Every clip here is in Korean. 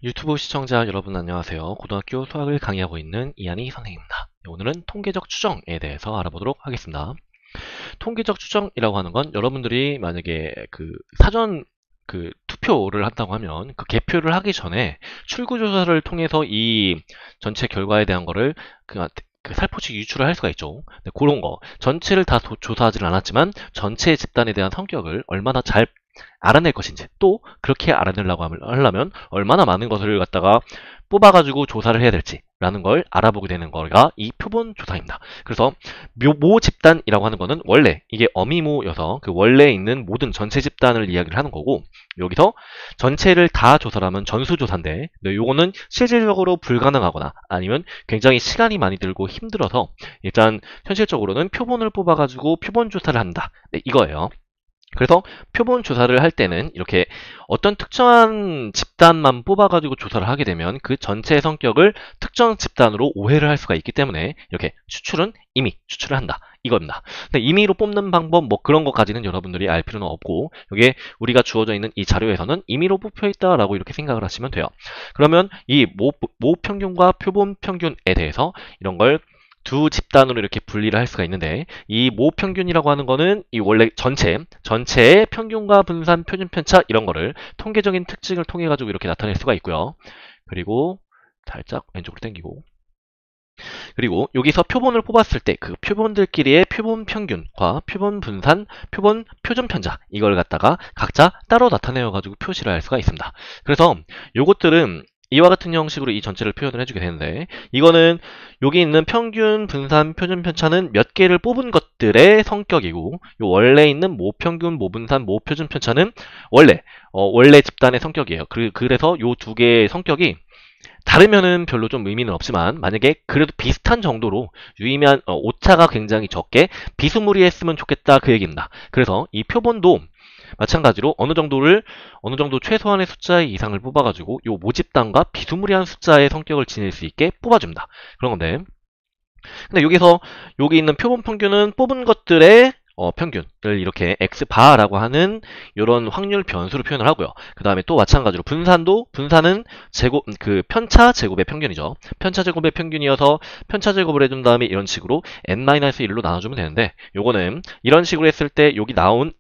유튜브 시청자 여러분 안녕하세요. 고등학교 수학을 강의하고 있는 이한희 선생님입니다. 오늘은 통계적 추정에 대해서 알아보도록 하겠습니다. 통계적 추정이라고 하는 건 여러분들이 만약에 사전 투표를 한다고 하면 그 개표를 하기 전에 출구조사를 통해서 이 전체 결과에 대한 거를 살포시 유출을 할 수가 있죠. 네, 그런 거 전체를 다 조사하지는 않았지만 전체 집단에 대한 성격을 얼마나 잘 알아낼 것인지, 또 그렇게 알아내려고 하려면 얼마나 많은 것을 갖다가 뽑아가지고 조사를 해야 될지라는 걸 알아보게 되는 거가 이 표본 조사입니다. 그래서 모 집단이라고 하는 거는 원래 이게 어미모여서 그 원래에 있는 모든 전체 집단을 이야기를 하는 거고, 여기서 전체를 다 조사를 하면 전수조사인데, 네, 요거는 실질적으로 불가능하거나 아니면 굉장히 시간이 많이 들고 힘들어서 일단 현실적으로는 표본을 뽑아가지고 표본 조사를 한다. 네, 이거예요. 그래서 표본 조사를 할 때는 이렇게 어떤 특정한 집단만 뽑아가지고 조사를 하게 되면 그 전체의 성격을 특정 집단으로 오해를 할 수가 있기 때문에 이렇게 임의 추출을 한다. 이겁니다. 근데 임의로 뽑는 방법 뭐 그런 것까지는 여러분들이 알 필요는 없고, 여기에 우리가 주어져 있는 이 자료에서는 임의로 뽑혀 있다라고 이렇게 생각을 하시면 돼요. 그러면 이 모 평균과 표본 평균에 대해서 이런 걸 두 집단으로 이렇게 분리를 할 수가 있는데, 이 모 평균이라고 하는 거는 이 원래 전체의 평균과 분산, 표준 편차 이런 거를 통계적인 특징을 통해 가지고 이렇게 나타낼 수가 있고요. 그리고 살짝 왼쪽으로 당기고, 그리고 여기서 표본을 뽑았을 때 그 표본들끼리의 표본 평균과 표본 분산, 표준 편차 이걸 갖다가 각자 따로 나타내어 가지고 표시를 할 수가 있습니다. 그래서 요것들은 이와 같은 형식으로 이 전체를 표현을 해주게 되는데, 이거는 여기 있는 평균, 분산, 표준 편차는 몇 개를 뽑은 것들의 성격이고, 요 원래 있는 모평균, 모분산, 모표준 편차는 원래 집단의 성격이에요. 그래서 요 두 개의 성격이 다르면은 별로 좀 의미는 없지만, 만약에 그래도 비슷한 정도로 유의미한 오차가 굉장히 적게 비스무리했으면 좋겠다, 그 얘기입니다. 그래서 이 표본도 마찬가지로 어느 정도 최소한의 숫자의 이상을 뽑아가지고 요 모집단과 비스무리한 숫자의 성격을 지닐 수 있게 뽑아줍니다. 그런 건데, 근데 여기 있는 표본 평균은 뽑은 것들의 평균을 이렇게 x바라고 하는 이런 확률 변수로 표현을 하고요. 그 다음에 또 마찬가지로 분산은 편차 제곱의 평균이죠. 편차 제곱의 평균이어서 편차 제곱을 해준 다음에 이런 식으로 n-1로 나눠주면 되는데, 요거는 이런 식으로 했을 때 여기 나온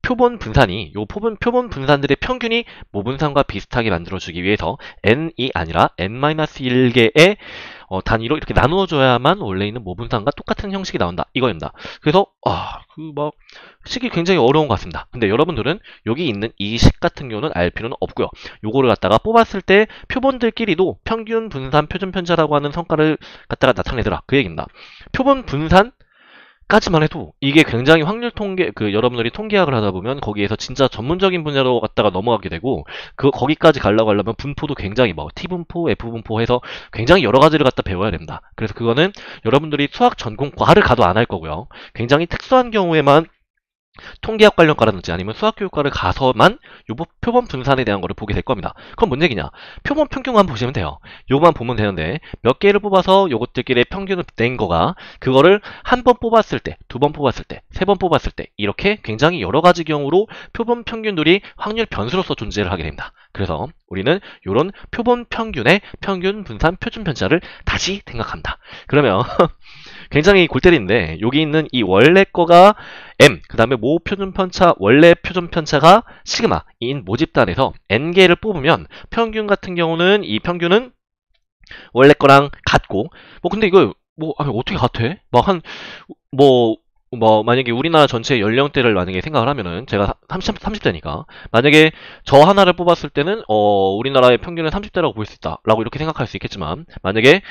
표본 표본 분산들의 평균이 모분산과 비슷하게 만들어주기 위해서 n이 아니라 n-1개의 단위로 이렇게 나누어줘야만 원래 있는 모분산과 똑같은 형식이 나온다, 이거입니다. 그래서 식이 굉장히 어려운 것 같습니다. 근데 여러분들은 여기 있는 이 식 같은 경우는 알 필요는 없고요. 요거를 갖다가 뽑았을 때 표본들끼리도 평균, 분산, 표준 편차라고 하는 성과를 갖다가 나타내더라, 그 얘기입니다. 표본 분산 까지만 해도 이게 굉장히 확률 통계, 여러분들이 통계학을 하다 보면 거기에서 진짜 전문적인 분야로 갖다가 넘어가게 되고, 거기까지 가려고 하려면 분포도 굉장히 T분포, F분포 해서 굉장히 여러 가지를 갖다 배워야 됩니다. 그래서 그거는 여러분들이 수학 전공 과를 가도 안 할 거고요. 굉장히 특수한 경우에만 통계학 관련과라든지 아니면 수학교육과를 가서만 요 표본 분산에 대한 거를 보게 될 겁니다. 그럼 뭔 얘기냐? 표본 평균만 보시면 돼요. 요거만 보면 되는데, 몇 개를 뽑아서 요것들끼리의 평균을 낸 거가, 그거를 한 번 뽑았을 때, 두 번 뽑았을 때, 세 번 뽑았을 때, 이렇게 굉장히 여러 가지 경우로 표본 평균들이 확률 변수로서 존재를 하게 됩니다. 그래서 우리는 요런 표본 평균의 평균, 분산, 표준 편차를 다시 생각한다. 그러면 굉장히 골 때리는데, 여기 있는 이 원래 거가 m, 그 다음에 모 표준 편차, 원래 표준 편차가 시그마인 모집단에서 n개를 뽑으면 평균 같은 경우는 이 평균은 원래 거랑 같고, 근데 이거 어떻게 같아? 만약에 우리나라 전체 연령대를 만약에 생각을 하면은, 제가 30대니까, 만약에 저 하나를 뽑았을 때는, 우리나라의 평균은 30대라고 볼 수 있다, 라고 이렇게 생각할 수 있겠지만, 만약에,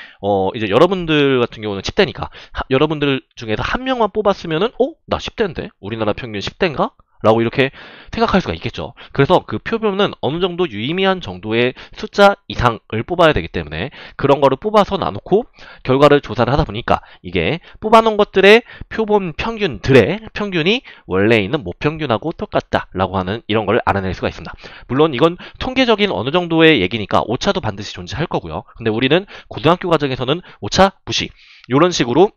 이제 여러분들 같은 경우는 10대니까, 여러분들 중에서 한 명만 뽑았으면은, 나 10대인데? 우리나라 평균 10대인가? 라고 이렇게 생각할 수가 있겠죠. 그래서 그 표본은 어느 정도 유의미한 정도의 숫자 이상을 뽑아야 되기 때문에 그런 거를 뽑아서 나놓고 결과를 조사를 하다 보니까, 이게 뽑아놓은 것들의 표본 평균들의 평균이 원래 있는 모평균하고 똑같다라고 하는 이런 걸 알아낼 수가 있습니다. 물론 이건 통계적인 어느 정도의 얘기니까 오차도 반드시 존재할 거고요. 근데 우리는 고등학교 과정에서는 오차 무시, 이런 식으로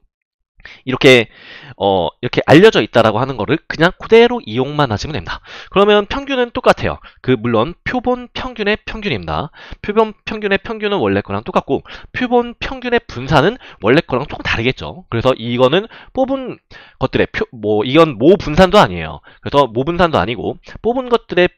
이렇게 이렇게 알려져 있다라고 하는 거를 그냥 그대로 이용만 하시면 됩니다. 그러면 평균은 똑같아요. 물론 표본 평균의 평균입니다. 표본 평균의 평균은 원래 거랑 똑같고 표본 평균의 분산은 원래 거랑 조금 다르겠죠. 그래서 이거는 뽑은 것들의 이건 모 분산도 아니에요. 그래서 모 분산도 아니고 뽑은 것들의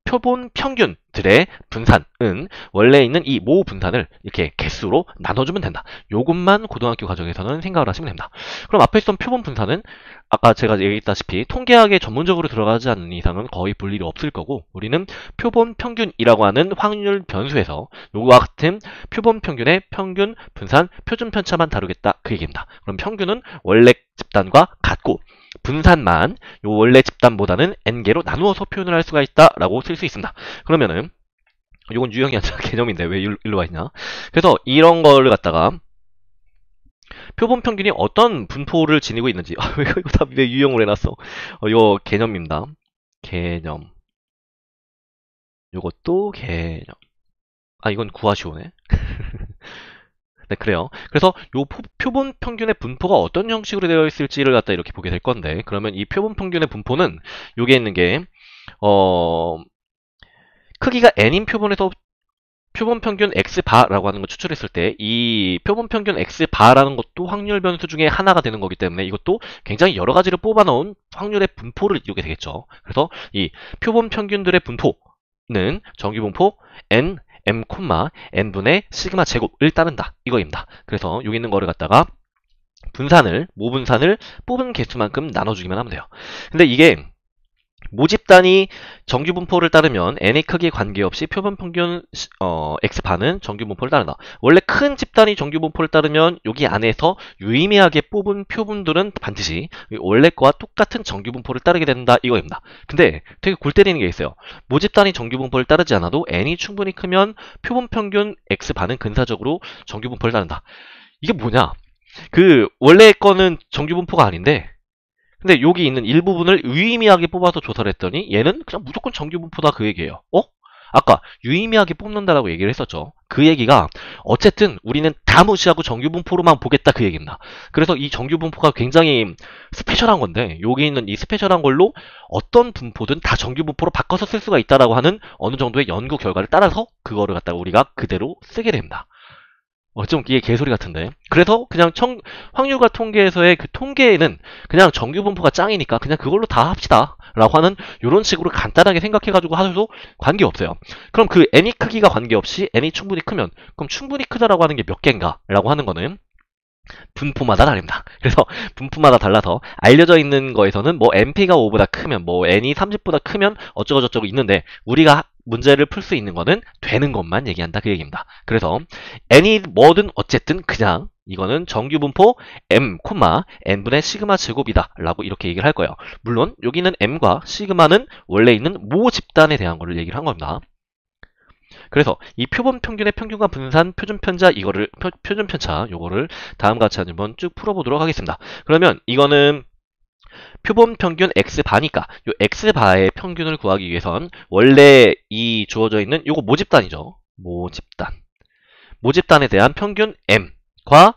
표본 평균들의 분산은 원래 있는 이 모 분산을 이렇게 개수로 나눠주면 된다. 요것만 고등학교 과정에서는 생각을 하시면 됩니다. 그럼 앞에 있던 표본 분산은 아까 제가 얘기했다시피 통계학에 전문적으로 들어가지 않는 이상은 거의 볼 일이 없을 거고 우리는 표본 평균이라고 하는 확률 변수에서 요거와 같은 표본 평균의 평균, 분산, 표준 편차만 다루겠다 그 얘기입니다. 그럼 평균은 원래 집단과 같고 분산만 요 원래 집단보다는 n개로 나누어서 표현을 할 수가 있다라고 쓸 수 있습니다. 그러면은 요건 유형이 아니라 개념인데 왜 일로 와 있냐? 그래서 이런 거를 갖다가 표본 평균이 어떤 분포를 지니고 있는지 왜 이거 다 왜 유형으로 해놨어? 요 개념입니다. 개념. 요것도 개념. 이건 구하시오네. 네, 그래요. 그래서 요 표본 평균의 분포가 어떤 형식으로 되어 있을지를 갖다 이렇게 보게 될 건데, 그러면 이 표본 평균의 분포는 요게 있는 게, 크기가 n인 표본에서 표본 평균 x바라고 하는 걸 추출했을 때, 이 표본 평균 x바라는 것도 확률 변수 중에 하나가 되는 거기 때문에 이것도 굉장히 여러 가지를 뽑아 넣은 확률의 분포를 이루게 되겠죠. 그래서 이 표본 평균들의 분포는 정규 분포 n m, n분의 시그마 제곱을 따른다. 이거입니다. 그래서 여기 있는 거를 갖다가 모분산을 뽑은 개수만큼 나눠주기만 하면 돼요. 근데 이게 모집단이 정규 분포를 따르면 n의 크기에 관계없이 표본 평균 x반은 정규 분포를 따른다. 원래 큰 집단이 정규 분포를 따르면 여기 안에서 유의미하게 뽑은 표본들은 반드시 원래 거와 똑같은 정규 분포를 따르게 된다 이거입니다. 근데 되게 골 때리는 게 있어요. 모집단이 정규 분포를 따르지 않아도 n이 충분히 크면 표본 평균 x반은 근사적으로 정규 분포를 따른다. 이게 뭐냐? 원래 거는 정규 분포가 아닌데 근데 여기 있는 일부분을 유의미하게 뽑아서 조사를 했더니 얘는 그냥 무조건 정규 분포다 그 얘기예요. 아까 유의미하게 뽑는다라고 얘기를 했었죠. 그 얘기가 어쨌든 우리는 다 무시하고 정규 분포로만 보겠다 그 얘기입니다. 그래서 이 정규 분포가 굉장히 스페셜한 건데 여기 있는 이 스페셜한 걸로 어떤 분포든 다 정규 분포로 바꿔서 쓸 수가 있다라고 하는 어느 정도의 연구 결과를 따라서 그거를 갖다가 우리가 그대로 쓰게 됩니다. 좀 이게 개소리 같은데. 그래서 그냥 확률과 통계에서의 그 통계에는 그냥 정규 분포가 짱이니까 그냥 그걸로 다 합시다. 라고 하는 이런 식으로 간단하게 생각해가지고 하셔도 관계없어요. 그럼 그 n이 크기가 관계없이 n이 충분히 크면 그럼 충분히 크다라고 하는 게 몇 개인가? 라고 하는 거는 분포마다 다릅니다. 그래서 분포마다 달라서 알려져 있는 거에서는 뭐 np가 5보다 크면 뭐 n이 30보다 크면 어쩌고저쩌고 있는데 우리가 문제를 풀 수 있는 거는 되는 것만 얘기한다 그 얘기입니다. 그래서 n이 뭐든 어쨌든 그냥 이거는 정규 분포 m, n분의 시그마 제곱이다 라고 이렇게 얘기를 할 거예요. 물론 여기는 m과 시그마는 원래 있는 모 집단에 대한 거를 얘기를 한 겁니다. 그래서 이 표본 평균의 평균과 분산, 표준 편차 표준 편차 요거를 다음과 같이 한번 쭉 풀어보도록 하겠습니다. 그러면 이거는 표본 평균 x바니까 요 x바의 평균을 구하기 위해선 원래 이 주어져 있는 요거 모집단이죠. 모집단에 대한 평균 m과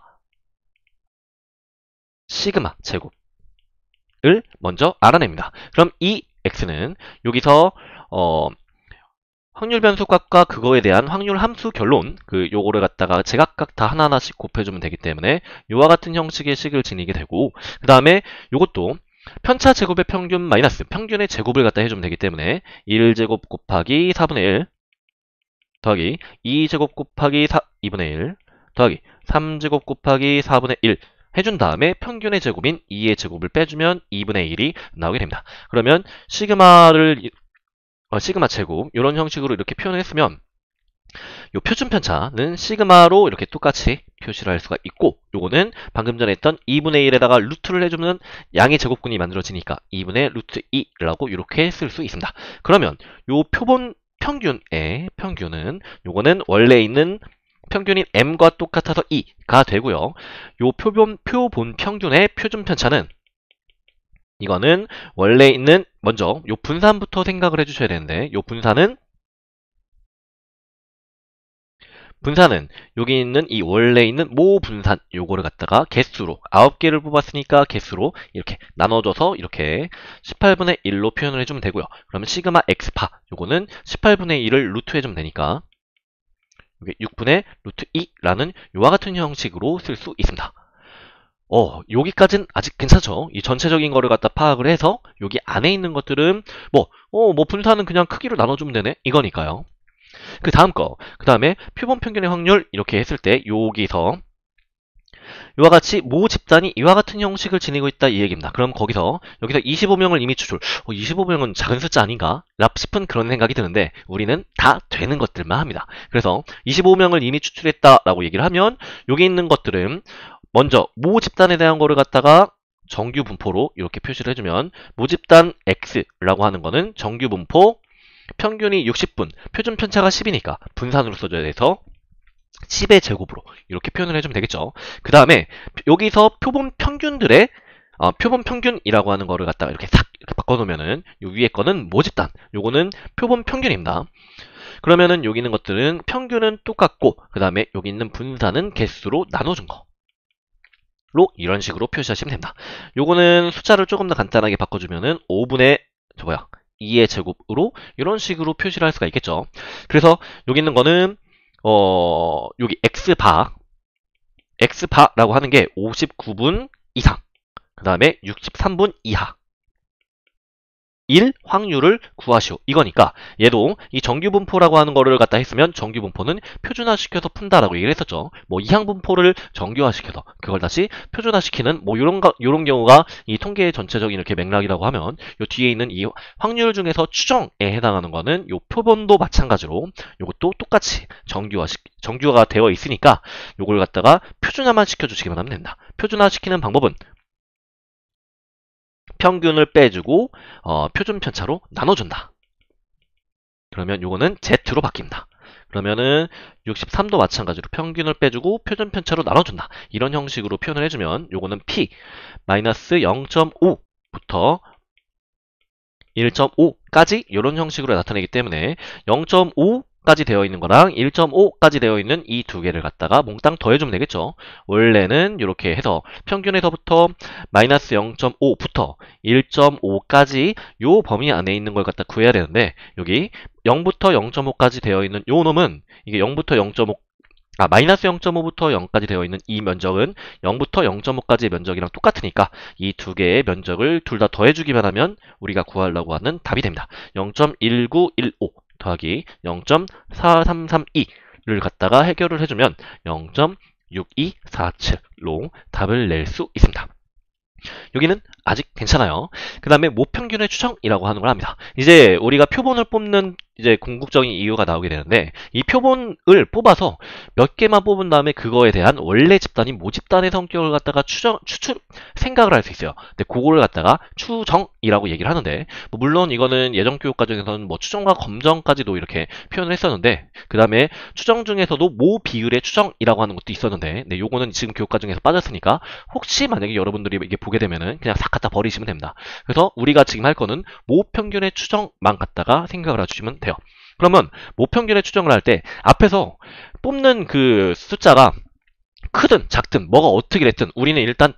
시그마 제곱을 먼저 알아냅니다. 그럼 이 x는 여기서 확률 변수값과 그거에 대한 확률 함수 결론 요거를 갖다가 제각각 다 하나하나씩 곱해주면 되기 때문에 요와 같은 형식의 식을 지니게 되고 그 다음에 요것도 편차 제곱의 평균 마이너스 평균의 제곱을 갖다 해주면 되기 때문에 1제곱 곱하기 4분의 1 더하기 2제곱 곱하기 2분의 1 더하기 3제곱 곱하기 4분의 1 해준 다음에 평균의 제곱인 2의 제곱을 빼주면 2분의 1이 나오게 됩니다. 그러면 시그마 제곱 이런 형식으로 이렇게 표현을 했으면 요 표준 편차는 시그마로 이렇게 똑같이 표시를 할 수가 있고 요거는 방금 전에 했던 2분의 1에다가 루트를 해주면 양의 제곱근이 만들어지니까 2분의 루트 2라고 이렇게 쓸 수 있습니다. 그러면 요 표본 평균의 평균은 요거는 원래 있는 평균인 m과 똑같아서 2가 되고요. 요 표본 평균의 표준 편차는 이거는 원래 있는 먼저 요 분산부터 생각을 해주셔야 되는데 요 분산은 분산은 여기 있는 이 원래 있는 모 분산 요거를 갖다가 개수로 9개를 뽑았으니까 개수로 이렇게 나눠줘서 이렇게 18분의 1로 표현을 해주면 되고요. 그러면 시그마 x파 요거는 18분의 1을 루트 해주면 되니까 이게 6분의 루트 2라는 요와 같은 형식으로 쓸 수 있습니다. 여기까지는 아직 괜찮죠? 이 전체적인 거를 갖다 파악을 해서 여기 안에 있는 것들은 뭐 분산은 그냥 크기로 나눠주면 되네? 이거니까요. 그 다음 거, 그 다음에 표본 평균의 확률 이렇게 했을 때 여기서 이와 같이 모 집단이 이와 같은 형식을 지니고 있다 이 얘기입니다. 그럼 여기서 25명을 이미 추출 25명은 작은 숫자 아닌가? 랍 싶은 그런 생각이 드는데 우리는 다 되는 것들만 합니다. 그래서 25명을 이미 추출했다라고 얘기를 하면 여기 있는 것들은 먼저 모 집단에 대한 거를 갖다가 정규 분포로 이렇게 표시를 해주면 모집단 X라고 하는 거는 정규 분포 평균이 60분, 표준 편차가 10이니까 분산으로 써줘야 돼서 10의 제곱으로 이렇게 표현을 해주면 되겠죠. 그 다음에 여기서 표본 평균들의 표본 평균이라고 하는 거를 갖다가 이렇게 싹 이렇게 바꿔놓으면은 요 위에 거는 모집단, 요거는 표본 평균입니다. 그러면은 여기 있는 것들은 평균은 똑같고 그 다음에 여기 있는 분산은 개수로 나눠준 거. 로 이런 식으로 표시하시면 됩니다. 요거는 숫자를 조금 더 간단하게 바꿔주면은 5분의 2의 제곱으로 이런 식으로 표시를 할 수가 있겠죠. 그래서 여기 있는 거는 여기 x바라고 하는 게 59분 이상, 그 다음에 63분 이하 1 확률을 구하시오 이거니까 얘도 이 정규분포라고 하는 거를 갖다 했으면 정규분포는 표준화시켜서 푼다라고 얘기를 했었죠. 뭐 이항분포를 정규화시켜서 그걸 다시 표준화시키는 뭐 요런 경우가 이 통계의 전체적인 이렇게 맥락이라고 하면 요 뒤에 있는 이 확률 중에서 추정에 해당하는 거는 요 표본도 마찬가지로 요것도 똑같이 정규화가 되어 있으니까 요걸 갖다가 표준화만 시켜주시기만 하면 된다. 표준화시키는 방법은 평균을 빼주고 표준 편차로 나눠준다. 그러면 요거는 Z로 바뀝니다. 그러면은 63도 마찬가지로 평균을 빼주고 표준 편차로 나눠준다. 이런 형식으로 표현을 해주면 요거는 P 마이너스 0.5부터 1.5까지 이런 형식으로 나타내기 때문에 0.5까지 되어 있는 거랑 1.5까지 되어 있는 이 두 개를 갖다가 몽땅 더해주면 되겠죠. 원래는 이렇게 해서 평균에서부터 마이너스 0.5부터 1.5까지 요 범위 안에 있는 걸 갖다 구해야 되는데 여기 0부터 0.5까지 되어 있는 요 놈은 이게 0부터 0.5 마이너스 0.5부터 0까지 되어 있는 이 면적은 0부터 0.5까지의 면적이랑 똑같으니까 이 두 개의 면적을 둘 다 더해주기만 하면 우리가 구하려고 하는 답이 됩니다. 0.1915 더하기 0.4332를 갖다가 해결을 해주면 0.6247로 답을 낼 수 있습니다. 여기는 아직 괜찮아요. 그 다음에 모평균의 추정이라고 하는 걸 합니다. 이제 우리가 표본을 뽑는 이제 궁극적인 이유가 나오게 되는데 이 표본을 뽑아서 몇 개만 뽑은 다음에 그거에 대한 원래 집단인 모집단의 성격을 갖다가 생각을 할 수 있어요. 근데 그거를 갖다가 추정이라고 얘기를 하는데 뭐 물론 이거는 예전 교육 과정에서는 뭐 추정과 검정까지도 이렇게 표현을 했었는데 그 다음에 추정 중에서도 모 비율의 추정이라고 하는 것도 있었는데 네, 요거는 지금 교육 과정에서 빠졌으니까 혹시 만약에 여러분들이 이게 보게 되면은 그냥 싹 갖다 버리시면 됩니다. 그래서 우리가 지금 할 거는 모평균의 추정만 갖다가 생각을 해주시면 돼요. 그러면 모평균의 추정을 할 때 앞에서 뽑는 그 숫자가 크든 작든 뭐가 어떻게 됐든 우리는 일단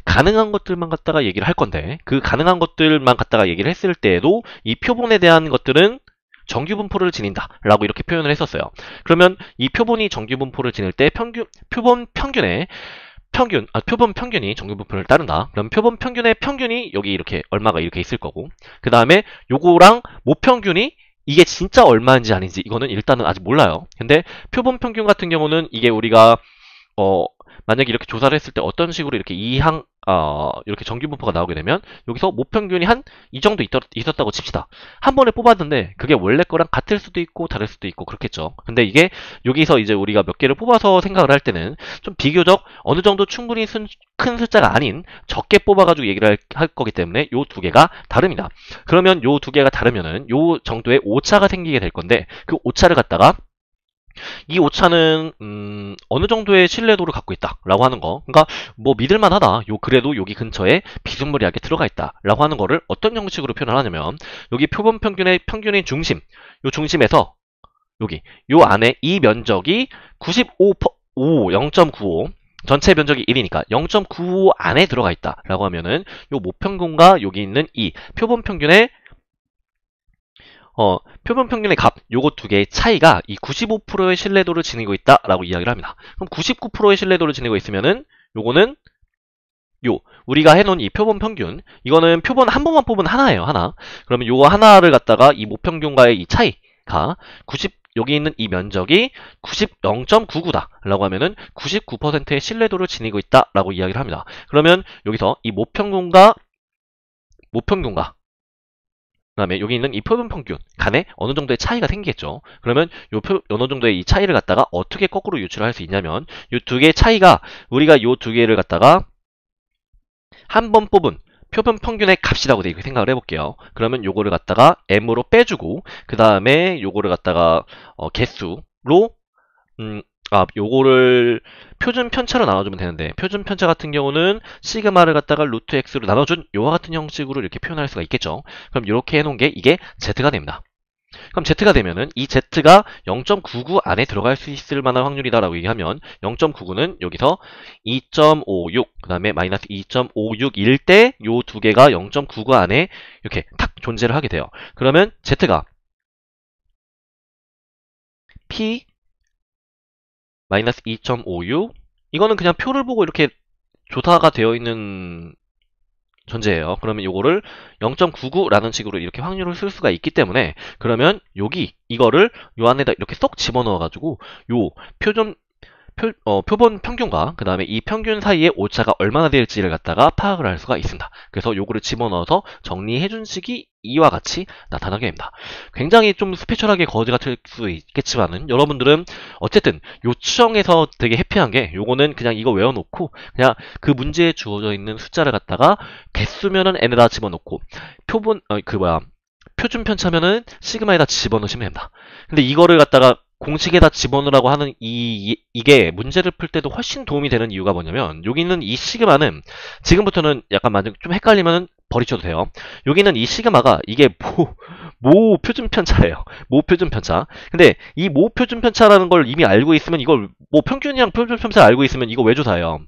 가능한 것들만 갖다가 얘기를 할 건데 그 가능한 것들만 갖다가 얘기를 했을 때에도 이 표본에 대한 것들은 정규분포를 지닌다 라고 이렇게 표현을 했었어요. 그러면 이 표본이 정규분포를 지닐 때 표본 평균이 정규분포를 따른다. 그럼 표본 평균의 평균이 여기 이렇게 얼마가 이렇게 있을 거고 그 다음에 요거랑 모평균이 이게 진짜 얼마인지 아닌지 이거는 일단은 아직 몰라요. 근데 표본 평균 같은 경우는 이게 우리가 만약에 이렇게 조사를 했을 때 어떤 식으로 이렇게 이렇게 정규분포가 나오게 되면 여기서 모평균이 한 이 정도 있었다고 칩시다. 한 번에 뽑았는데 그게 원래 거랑 같을 수도 있고 다를 수도 있고 그렇겠죠. 근데 이게 여기서 이제 우리가 몇 개를 뽑아서 생각을 할 때는 좀 비교적 어느 정도 충분히 큰 숫자가 아닌 적게 뽑아가지고 얘기를 할 거기 때문에 요 두 개가 다릅니다. 그러면 요 두 개가 다르면은 요 정도의 오차가 생기게 될 건데 그 오차를 갖다가 이 오차는 어느 정도의 신뢰도를 갖고 있다라고 하는 거. 그러니까 뭐 믿을만하다. 그래도 여기 근처에 비스무리하게 들어가 있다라고 하는 거를 어떤 형식으로 표현을 하냐면 여기 표본 평균의 중심, 요 중심에서 여기 요 안에 이 면적이 0.95 전체 면적이 1이니까 0.95 안에 들어가 있다라고 하면은 요 모평균과 여기 있는 이 표본 평균의 표본 평균의 값, 요거 두 개의 차이가 이 95%의 신뢰도를 지니고 있다라고 이야기를 합니다. 그럼 99%의 신뢰도를 지니고 있으면은 요거는 우리가 해놓은 이 표본 평균, 이거는 표본 한 번만 뽑은 하나예요, 하나. 그러면 요거 하나를 갖다가 이 모평균과의 이 차이가 여기 있는 이 면적이 0.99다 라고 하면은 99%의 신뢰도를 지니고 있다 라고 이야기를 합니다. 그러면 여기서 이 모평균과 그 다음에 여기 있는 이 표본 평균 간에 어느 정도의 차이가 생기겠죠. 그러면 어느 정도의 이 차이를 갖다가 어떻게 거꾸로 유출을 할 수 있냐면 이 두 개의 차이가 우리가 이 두 개를 갖다가 한 번 뽑은 표본 평균의 값이라고 이렇게 생각을 해볼게요. 그러면 요거를 갖다가 m으로 빼주고 그 다음에 요거를 갖다가 개수로 요거를 표준 편차로 나눠주면 되는데 표준 편차 같은 경우는 시그마를 갖다가 루트 x로 나눠준 요와 같은 형식으로 이렇게 표현할 수가 있겠죠. 그럼 이렇게 해놓은 게 이게 z가 됩니다. 그럼 z가 되면은 이 z가 0.99 안에 들어갈 수 있을 만한 확률이다라고 얘기하면 0.99는 여기서 2.56, 그 다음에 마이너스 2.56일 때 요 두 개가 0.99 안에 이렇게 탁 존재를 하게 돼요. 그러면 z가 p 마이너스 2.56 이거는 그냥 표를 보고 이렇게 조사가 되어 있는 존재예요. 그러면 요거를 0.99라는 식으로 이렇게 확률을 쓸 수가 있기 때문에 그러면 이거를 요 안에다 이렇게 쏙 집어넣어 가지고 요 표본 평균과 그 다음에 이 평균 사이의 오차가 얼마나 될지를 갖다가 파악을 할 수가 있습니다. 그래서 요거를 집어넣어서 정리해준 식이 이와 같이 나타나게 됩니다. 굉장히 좀 스페셜하게 거지 같을 수 있겠지만은 여러분들은 어쨌든 요 추정에서 되게 해피한 게 요거는 그냥 이거 외워놓고 그냥 그 문제에 주어져 있는 숫자를 갖다가 개수면은 n에다 집어넣고 표준 편차면은 시그마에다 집어넣으시면 됩니다. 근데 이거를 갖다가 공식에다 집어넣으라고 하는 이게 문제를 풀 때도 훨씬 도움이 되는 이유가 뭐냐면 여기 있는 이 시그마는 지금부터는 약간 만약 좀 헷갈리면 버리셔도 돼요. 여기는 이 시그마가 이게 모 표준 편차예요. 모 표준 편차. 근데 이 모 표준 편차라는 걸 이미 알고 있으면 이걸 뭐 평균이랑 표준 편차를 알고 있으면 이거 왜 조사해요?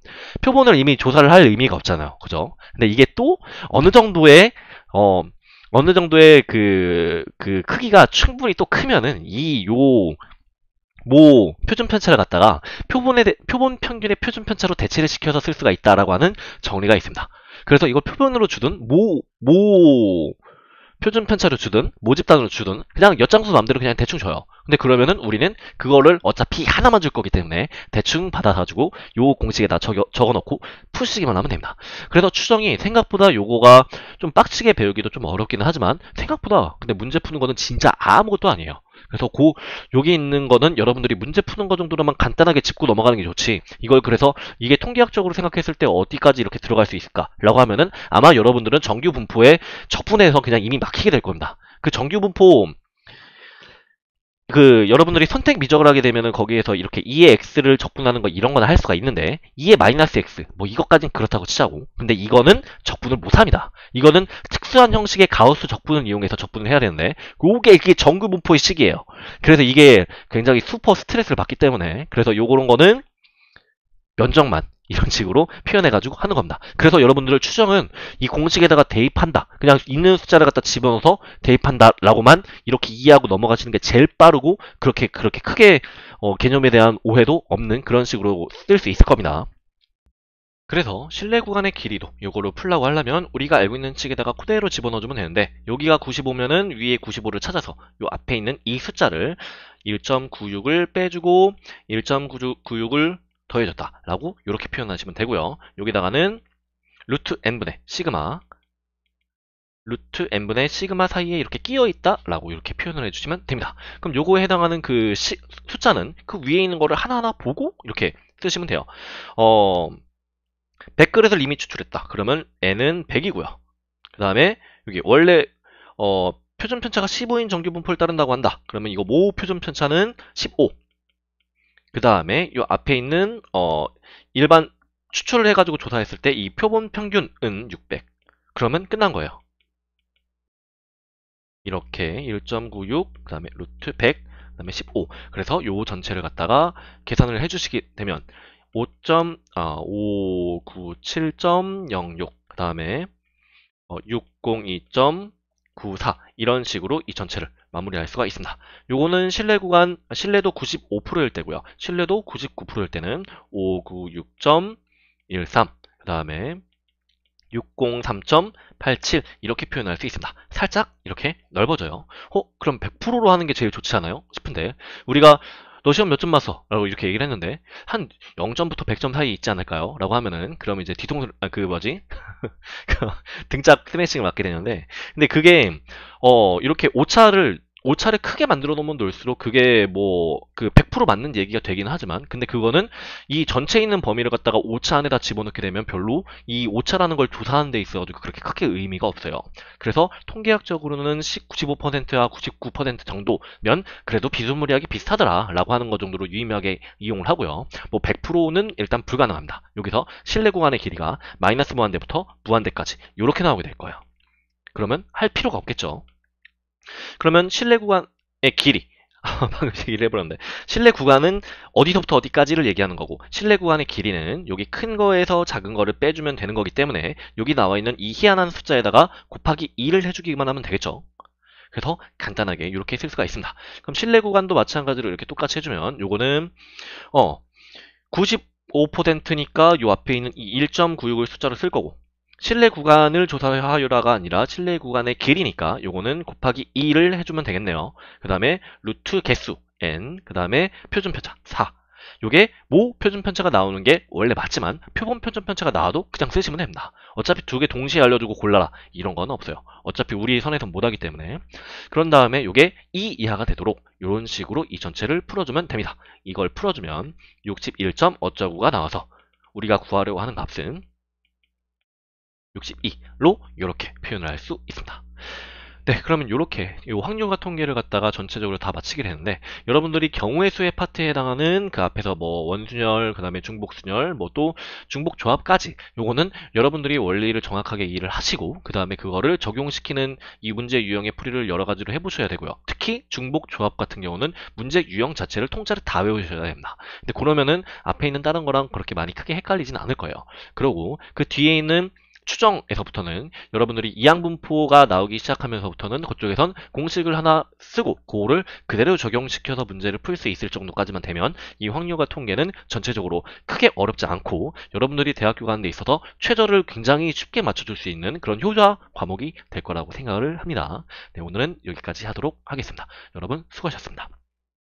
표본을 이미 조사를 할 의미가 없잖아요. 그죠? 근데 이게 또 어느 정도의 그 크기가 충분히 또 크면은 모 표준 편차를 갖다가 표본 평균의 표준 편차로 대체를 시켜서 쓸 수가 있다라고 하는 정리가 있습니다. 그래서 이걸 표본으로 주든 표준 편차로 주든 모집단으로 주든 그냥 엿장수 마음대로 그냥 대충 줘요. 근데 그러면은 우리는 그거를 어차피 하나만 줄 거기 때문에 대충 받아가지고 요 공식에다 적어놓고 푸시기만 하면 됩니다. 그래서 추정이 생각보다 요거가 좀 빡치게 배우기도 좀 어렵기는 하지만 생각보다 근데 문제 푸는 거는 진짜 아무것도 아니에요. 그래서 여기 있는 거는 여러분들이 문제 푸는 거 정도로만 간단하게 짚고 넘어가는 게 좋지 이걸 그래서 이게 통계학적으로 생각했을 때 어디까지 이렇게 들어갈 수 있을까 라고 하면은 아마 여러분들은 정규 분포에 적분해서 그냥 이미 막히게 될 겁니다. 그 정규 분포 여러분들이 선택 미적을 하게 되면은 거기에서 이렇게 2의 x를 적분하는 거 이런 거나 할 수가 있는데 2의 마이너스 x 뭐 이것까진 그렇다고 치자고 근데 이거는 적분을 못합니다. 이거는 특수한 형식의 가우스 적분을 이용해서 적분을 해야 되는데 이게 정규 분포의 식이에요. 그래서 이게 굉장히 슈퍼 스트레스를 받기 때문에 그래서 요런 거는 면적만 이런 식으로 표현해가지고 하는 겁니다. 그래서 여러분들 추정은 이 공식에다가 대입한다. 그냥 있는 숫자를 갖다 집어넣어서 대입한다 라고만 이렇게 이해하고 넘어가시는 게 제일 빠르고 그렇게 크게 개념에 대한 오해도 없는 그런 식으로 쓸 수 있을 겁니다. 그래서 실내 구간의 길이도 요거를 풀라고 하려면 우리가 알고 있는 칙에다가 그대로 집어넣어주면 되는데 여기가 95면은 위에 95를 찾아서 요 앞에 있는 이 숫자를 1.96을 빼주고 1.96을 더해줬다 라고 이렇게 표현하시면 되고요. 여기다가는 루트 n분의 시그마 사이에 이렇게 끼어있다 라고 이렇게 표현을 해주시면 됩니다. 그럼 요거에 해당하는 그 숫자는 그 위에 있는 거를 하나하나 보고 이렇게 쓰시면 돼요. 100그릇을 이미 추출했다. 그러면 n은 100이고요. 그 다음에 여기 원래 표준 편차가 15인 정규 분포를 따른다고 한다. 그러면 이거 모 표준 편차는 15. 그 다음에 이 앞에 있는 일반 추출을 해가지고 조사했을 때 이 표본 평균은 600. 그러면 끝난 거예요. 이렇게 1.96, 그 다음에 루트 100, 그다음에 15. 그래서 요 전체를 갖다가 계산을 해주시게 되면 597.06 그다음에 602.94 이런 식으로 이 전체를 마무리할 수가 있습니다. 요거는 신뢰 구간, 신뢰도 95%일 때고요. 신뢰도 99%일 때는 596.13 그 다음에 603.87 이렇게 표현할 수 있습니다. 살짝 이렇게 넓어져요. 그럼 100%로 하는 게 제일 좋지 않아요? 싶은데 우리가 너 시험 몇 점 맞어? 라고 이렇게 얘기를 했는데 한 0점부터 100점 사이 있지 않을까요? 라고 하면은 그럼 이제 그 뭐지? 그 등짝 스매싱을 맞게 되는데 근데 그게 이렇게 오차를 크게 만들어 놓으면 놓을수록 그게 뭐 그 100% 맞는 얘기가 되긴 하지만 근데 그거는 이 전체에 있는 범위를 갖다가 오차 안에다 집어넣게 되면 별로 이 오차라는 걸 조사하는 데 있어가지고 그렇게 크게 의미가 없어요. 그래서 통계학적으로는 95%와 99% 정도면 그래도 비스무리하게 비슷하더라 라고 하는 것 정도로 유의미하게 이용을 하고요. 뭐 100%는 일단 불가능합니다. 여기서 실내 구간의 길이가 마이너스 무한대부터 무한대까지 이렇게 나오게 될 거예요. 그러면 할 필요가 없겠죠. 그러면 실내 구간의 길이 방금 얘기를 해버렸는데 실내 구간은 어디서부터 어디까지를 얘기하는 거고 실내 구간의 길이는 여기 큰 거에서 작은 거를 빼주면 되는 거기 때문에 여기 나와 있는 이 희한한 숫자에다가 곱하기 2를 해주기만 하면 되겠죠. 그래서 간단하게 이렇게 쓸 수가 있습니다. 그럼 실내 구간도 마찬가지로 이렇게 똑같이 해주면 요거는 95%니까 요 앞에 있는 이 1.96을 숫자로 쓸 거고 실내 구간을 조사하여라가 아니라 실내 구간의 길이니까 요거는 곱하기 2를 해주면 되겠네요. 그 다음에 루트 개수 n 그 다음에 표준편차 4 요게 모 표준편차가 나오는 게 원래 맞지만 표본 표준편차가 나와도 그냥 쓰시면 됩니다. 어차피 두 개 동시에 알려주고 골라라 이런 건 없어요. 어차피 우리 선에선 못하기 때문에 그런 다음에 요게 2 이하가 되도록 이런 식으로 이 전체를 풀어주면 됩니다. 이걸 풀어주면 61점 어쩌구가 나와서 우리가 구하려고 하는 값은 62로 이렇게 표현을 할 수 있습니다. 네, 그러면 이렇게 이 확률과 통계를 갖다가 전체적으로 다 마치게 되는데 여러분들이 경우의 수의 파트에 해당하는 그 앞에서 뭐 원순열, 그 다음에 중복순열, 뭐 또 중복조합까지 요거는 여러분들이 원리를 정확하게 이해를 하시고 그 다음에 그거를 적용시키는 이 문제 유형의 풀이를 여러 가지로 해보셔야 되고요. 특히 중복조합 같은 경우는 문제 유형 자체를 통째로 다 외우셔야 됩니다. 근데 그러면은 앞에 있는 다른 거랑 그렇게 많이 크게 헷갈리진 않을 거예요. 그리고 그 뒤에 있는 추정에서부터는 여러분들이 이항분포가 나오기 시작하면서부터는 그쪽에선 공식을 하나 쓰고 그거를 그대로 적용시켜서 문제를 풀 수 있을 정도까지만 되면 이 확률과 통계는 전체적으로 크게 어렵지 않고 여러분들이 대학교 가는 데 있어서 최저를 굉장히 쉽게 맞춰줄 수 있는 그런 효자 과목이 될 거라고 생각을 합니다. 네, 오늘은 여기까지 하도록 하겠습니다. 여러분 수고하셨습니다.